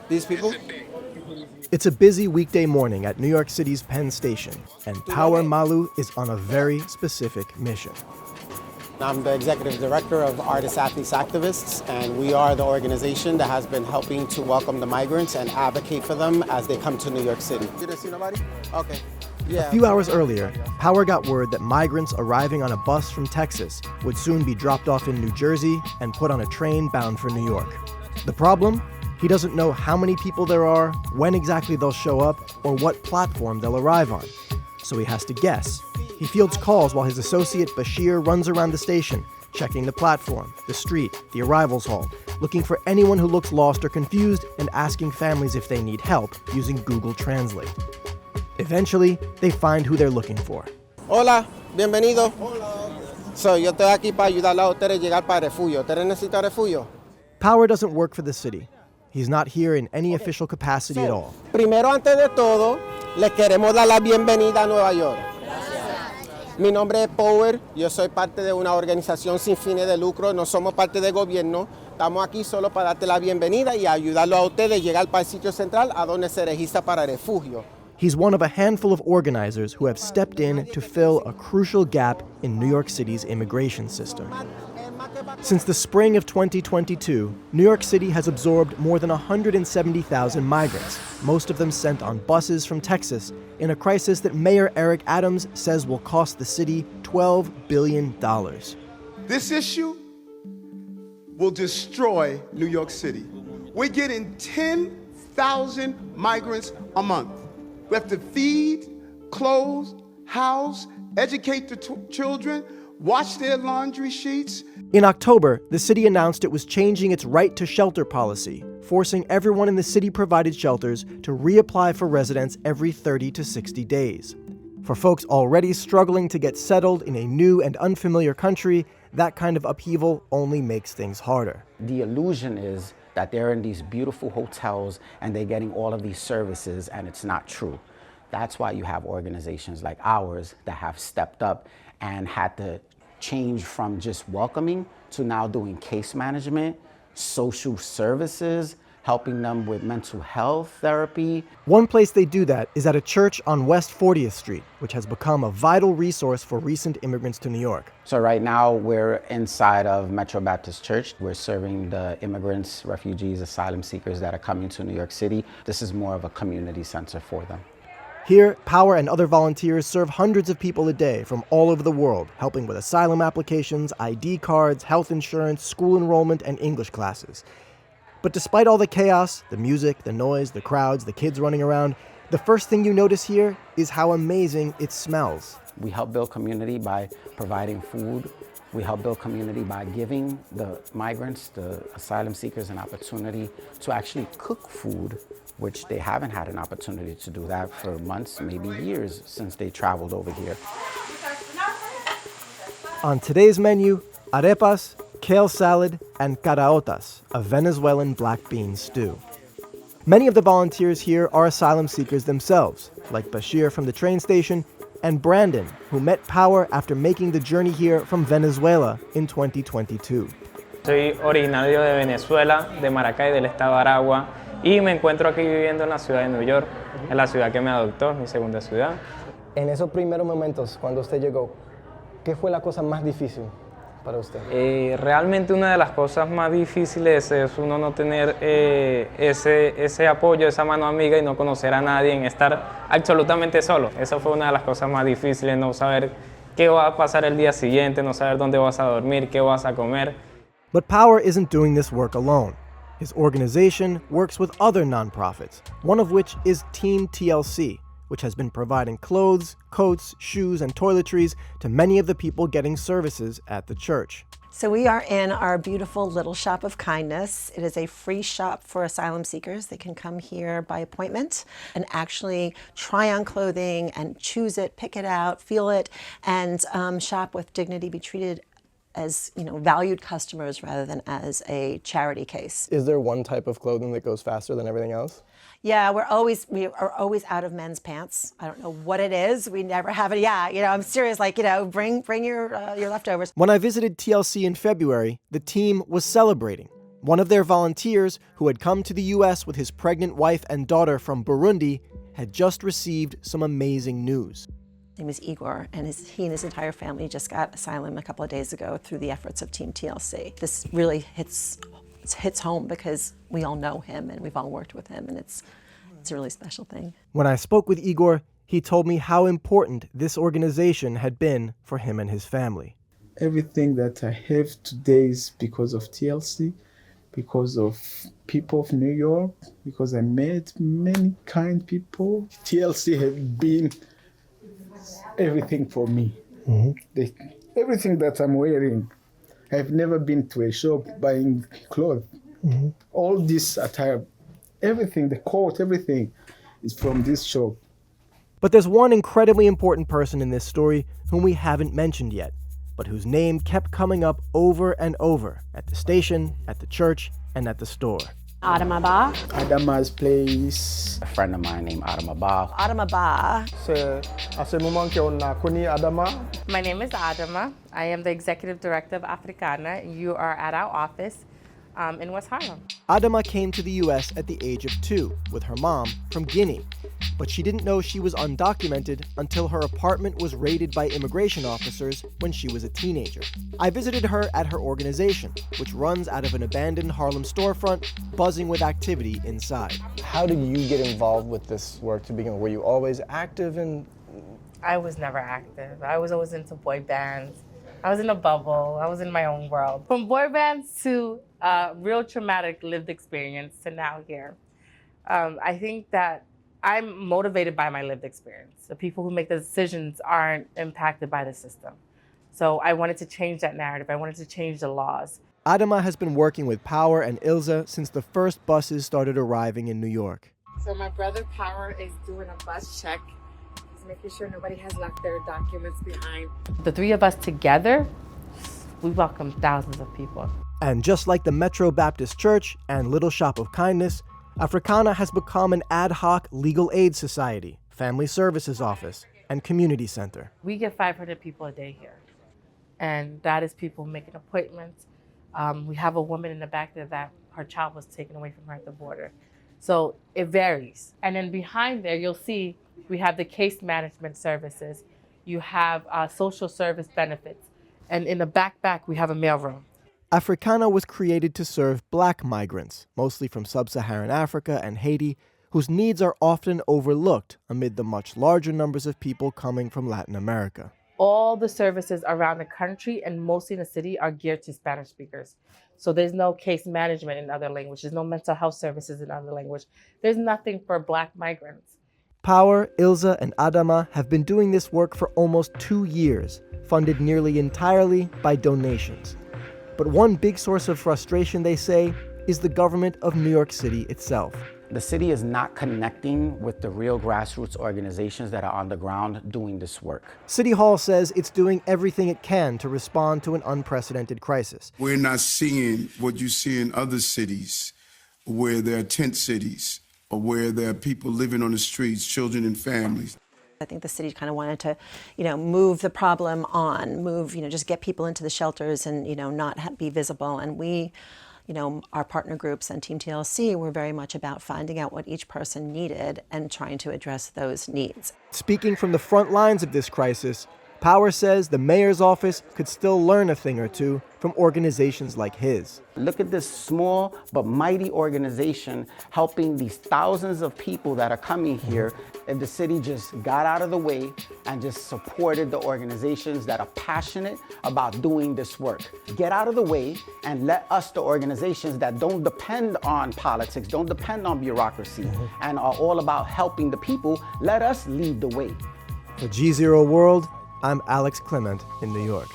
these people? It's a busy weekday morning at New York City's Penn Station, and Power Malu is on a very specific mission. I'm the executive director of Artists, Athletes, Activists, and we are the organization that has been helping to welcome the migrants and advocate for them as they come to New York City. You didn't see nobody? Okay. Yeah. A few hours earlier, Power got word that migrants arriving on a bus from Texas would soon be dropped off in New Jersey and put on a train bound for New York. The problem? He doesn't know how many people there are, when exactly they'll show up, or what platform they'll arrive on. So he has to guess. He fields calls while his associate Bashir runs around the station, checking the platform, the street, the arrivals hall, looking for anyone who looks lost or confused and asking families if they need help using Google Translate. Eventually, they find who they're looking for. Hola, bienvenido. Hola. So, yo estoy aquí para ayudarla a ustedes a llegar para refugio. ¿Ustedes necesitan refugio? Power doesn't work for the city. He's not here in any official capacity at all. Primero, antes de todo, les queremos dar la bienvenida a Nueva York. Mi nombre es Power, yo soy parte de una organización sin fines de lucro, no somos parte del gobierno, estamos aquí solo para darte la bienvenida y ayudarlo a ustedes a llegar para el sitio central a donde se registra para refugio. He's one of a handful of organizers who have stepped in to fill a crucial gap in New York City's immigration system. Since the spring of 2022, New York City has absorbed more than 170,000 migrants, most of them sent on buses from Texas, in a crisis that Mayor Eric Adams says will cost the city $12 billion. This issue will destroy New York City. We're getting 10,000 migrants a month. We have to feed, clothe, house, educate the children, wash their laundry sheets. In October, the city announced it was changing its right to shelter policy, forcing everyone in the city-provided shelters to reapply for residence every 30 to 60 days. For folks already struggling to get settled in a new and unfamiliar country, that kind of upheaval only makes things harder. The illusion is that they're in these beautiful hotels and they're getting all of these services, and it's not true. That's why you have organizations like ours that have stepped up and had to change from just welcoming to now doing case management, social services, helping them with mental health therapy. One place they do that is at a church on West 40th Street, which has become a vital resource for recent immigrants to New York. So right now we're inside of Metro Baptist Church. We're serving the immigrants, refugees, asylum seekers that are coming to New York City. This is more of a community center for them. Here, Power and other volunteers serve hundreds of people a day from all over the world, helping with asylum applications, ID cards, health insurance, school enrollment, and English classes. But despite all the chaos, the music, the noise, the crowds, the kids running around, the first thing you notice here is how amazing it smells. We help build community by providing food. We help build community by giving the migrants, the asylum seekers, an opportunity to actually cook food, which they haven't had an opportunity to do that for months, maybe years, since they traveled over here. On today's menu, arepas, kale salad, and caraotas, a Venezuelan black bean stew. Many of the volunteers here are asylum seekers themselves, like Bashir from the train station and Brandon, who met Power after making the journey here from Venezuela in 2022. Soy originario de Venezuela, de Maracay, del estado de Aragua, y me encuentro aquí viviendo en la ciudad de New York, en la ciudad que me adoptó, mi segunda ciudad. En esos primeros momentos, cuando usted llegó, ¿qué fue la cosa más difícil para usted? Realmente una de las cosas más difíciles es uno no tener ese apoyo, esa mano amiga y no conocer a nadie, en estar absolutamente solo. Eso fue una de las cosas más difíciles, no saber qué va a pasar el día siguiente, no saber dónde vas a dormir, qué vas a comer. But Power isn't doing this work alone. His organization works with other nonprofits, one of which is Team TLC, which has been providing clothes, coats, shoes, and toiletries to many of the people getting services at the church. So we are in our beautiful little shop of kindness. It is a free shop for asylum seekers. They can come here by appointment and actually try on clothing and choose it, pick it out, feel it, and shop with dignity, be treated as, valued customers rather than as a charity case. Is there one type of clothing that goes faster than everything else? Yeah, we are always out of men's pants. I don't know what it is. We never have it. Yeah, I'm serious. Bring your leftovers. When I visited TLC in February, the team was celebrating. One of their volunteers, who had come to the US with his pregnant wife and daughter from Burundi, had just received some amazing news. His name is Igor, and he and his entire family just got asylum a couple of days ago through the efforts of Team TLC. This really hits home because we all know him and we've all worked with him, and it's a really special thing. When I spoke with Igor, he told me how important this organization had been for him and his family. Everything that I have today is because of TLC, because of people of New York, because I met many kind people. TLC has been everything for me. Everything that I'm wearing, I've never been to a shop buying clothes. All this attire, everything, the coat, everything is from this shop. But there's one incredibly important person in this story whom we haven't mentioned yet, but whose name kept coming up over and over at the station, at the church, and at the store. Adama Ba. Adama's place. A friend of mine named Adama Ba. Adama Ba. My name is Adama. I am the Executive Director of Afrikana. You are at our office in West Harlem. Adama came to the US at the age of 2 with her mom from Guinea, but she didn't know she was undocumented until her apartment was raided by immigration officers when she was a teenager. I visited her at her organization, which runs out of an abandoned Harlem storefront, buzzing with activity inside. How did you get involved with this work to begin with? Were you always active in? I was never active. I was always into boy bands. I was in a bubble. I was in my own world. From boy bands to real traumatic lived experience to now here. I think that I'm motivated by my lived experience. The people who make the decisions aren't impacted by the system. So I wanted to change that narrative. I wanted to change the laws. Adama has been working with Power and Ilza since the first buses started arriving in New York. So my brother Power is doing a bus check. He's making sure nobody has left their documents behind. The three of us together, we welcome thousands of people. And just like the Metro Baptist Church and Little Shop of Kindness, Afrikana has become an ad hoc legal aid society, family services office, and community center. We get 500 people a day here, and that is people making appointments. We have a woman in the back there that her child was taken away from her at the border. So it varies. And then behind there, you'll see we have the case management services. You have social service benefits. And in the back, we have a mailroom. Afrikana was created to serve Black migrants, mostly from sub-Saharan Africa and Haiti, whose needs are often overlooked amid the much larger numbers of people coming from Latin America. All the services around the country and mostly in the city are geared to Spanish speakers. So there's no case management in other languages, no mental health services in other language. There's nothing for Black migrants. Power, Ilza, and Adama have been doing this work for almost 2 years, funded nearly entirely by donations. But one big source of frustration, they say, is the government of New York City itself. The city is not connecting with the real grassroots organizations that are on the ground doing this work. City Hall says it's doing everything it can to respond to an unprecedented crisis. We're not seeing what you see in other cities where there are tent cities or where there are people living on the streets, children and families. I think the city kind of wanted to, move the problem on, just get people into the shelters and, not be visible. And we, our partner groups and Team TLC were very much about finding out what each person needed and trying to address those needs. Speaking from the front lines of this crisis, Power says the mayor's office could still learn a thing or two from organizations like his. Look at this small but mighty organization helping these thousands of people that are coming here. If the city just got out of the way and just supported the organizations that are passionate about doing this work. Get out of the way and let us, the organizations that don't depend on politics, don't depend on bureaucracy, and are all about helping the people, let us lead the way. For GZERO World, I'm Alex Kliment in New York.